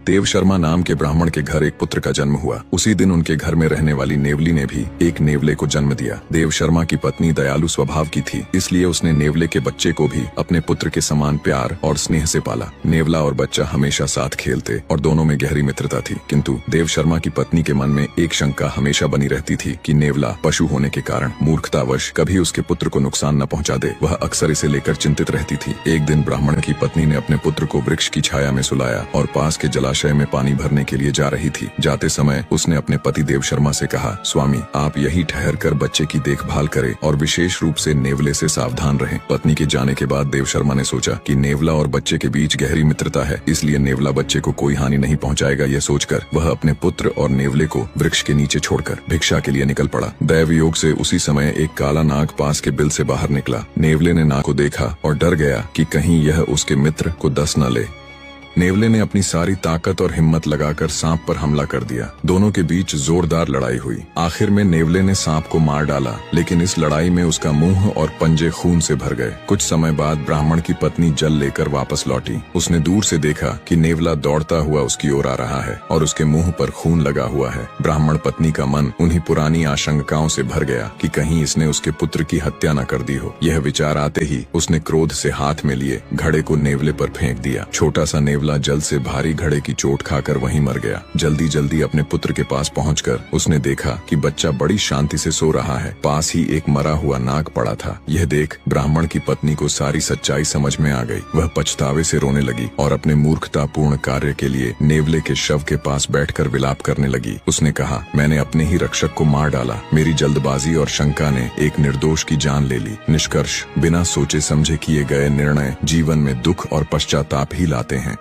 देव शर्मा नाम के ब्राह्मण के घर एक पुत्र का जन्म हुआ। उसी दिन उनके घर में रहने वाली नेवली ने भी एक नेवले को जन्म दिया। देव शर्मा की पत्नी दयालु स्वभाव की थी, इसलिए उसने नेवले के बच्चे को भी अपने पुत्र के समान प्यार और स्नेह से पाला। नेवला और बच्चा हमेशा साथ खेलते और दोनों में गहरी मित्रता थी। किंतु देव शर्मा की पत्नी के मन में एक शंका हमेशा बनी रहती थी कि नेवला पशु होने के कारण मूर्खतावश कभी उसके पुत्र को नुकसान न पहुंचा दे। वह अक्सर इसे लेकर चिंतित रहती थी। एक दिन ब्राह्मण की पत्नी ने अपने पुत्र को वृक्ष की छाया में सुलाया और पास के जलाशय में पानी भरने के लिए जा रही थी। जाते समय उसने अपने पति देव शर्मा से कहा, स्वामी, आप यही ठहर कर बच्चे की देखभाल करें और विशेष रूप से नेवले से सावधान रहें। पत्नी के जाने के बाद देव शर्मा ने सोचा कि नेवला और बच्चे के बीच गहरी मित्रता है, इसलिए नेवला बच्चे को कोई हानि नहीं पहुंचाएगा। यह सोचकर वह अपने पुत्र और नेवले को वृक्ष के नीचे छोड़कर भिक्षा के लिए निकल पड़ा। दैव योग से उसी समय एक काला नाग पास के बिल से बाहर निकला। नेवले ने नाग को देखा और डर गया कि कहीं यह उसके मित्र को डस न ले। नेवले ने अपनी सारी ताकत और हिम्मत लगाकर सांप पर हमला कर दिया। दोनों के बीच जोरदार लड़ाई हुई। आखिर में नेवले ने सांप को मार डाला, लेकिन इस लड़ाई में उसका मुंह और पंजे खून से भर गए। कुछ समय बाद ब्राह्मण की पत्नी जल लेकर वापस लौटी। उसने दूर से देखा कि नेवला दौड़ता हुआ उसकी ओर आ रहा है और उसके मुंह पर खून लगा हुआ है। ब्राह्मण पत्नी का मन उन्हीं पुरानी आशंकाओं से भर गया कि कहीं इसने उसके पुत्र की हत्या न कर दी हो। यह विचार आते ही उसने क्रोध से हाथ में लिए घड़े को नेवले पर फेंक दिया। छोटा सा नेवला जल से भारी घड़े की चोट खाकर वहीं मर गया। जल्दी जल्दी अपने पुत्र के पास पहुंचकर उसने देखा कि बच्चा बड़ी शांति से सो रहा है। पास ही एक मरा हुआ नाग पड़ा था। यह देख ब्राह्मण की पत्नी को सारी सच्चाई समझ में आ गई। वह पछतावे से रोने लगी और अपने मूर्खतापूर्ण कार्य के लिए नेवले के शव के पास बैठकर विलाप करने लगी। उसने कहा, मैंने अपने ही रक्षक को मार डाला। मेरी जल्दबाजी और शंका ने एक निर्दोष की जान ले ली। निष्कर्ष, बिना सोचे समझे किए गए निर्णय जीवन में दुख और पश्चाताप ही लाते हैं।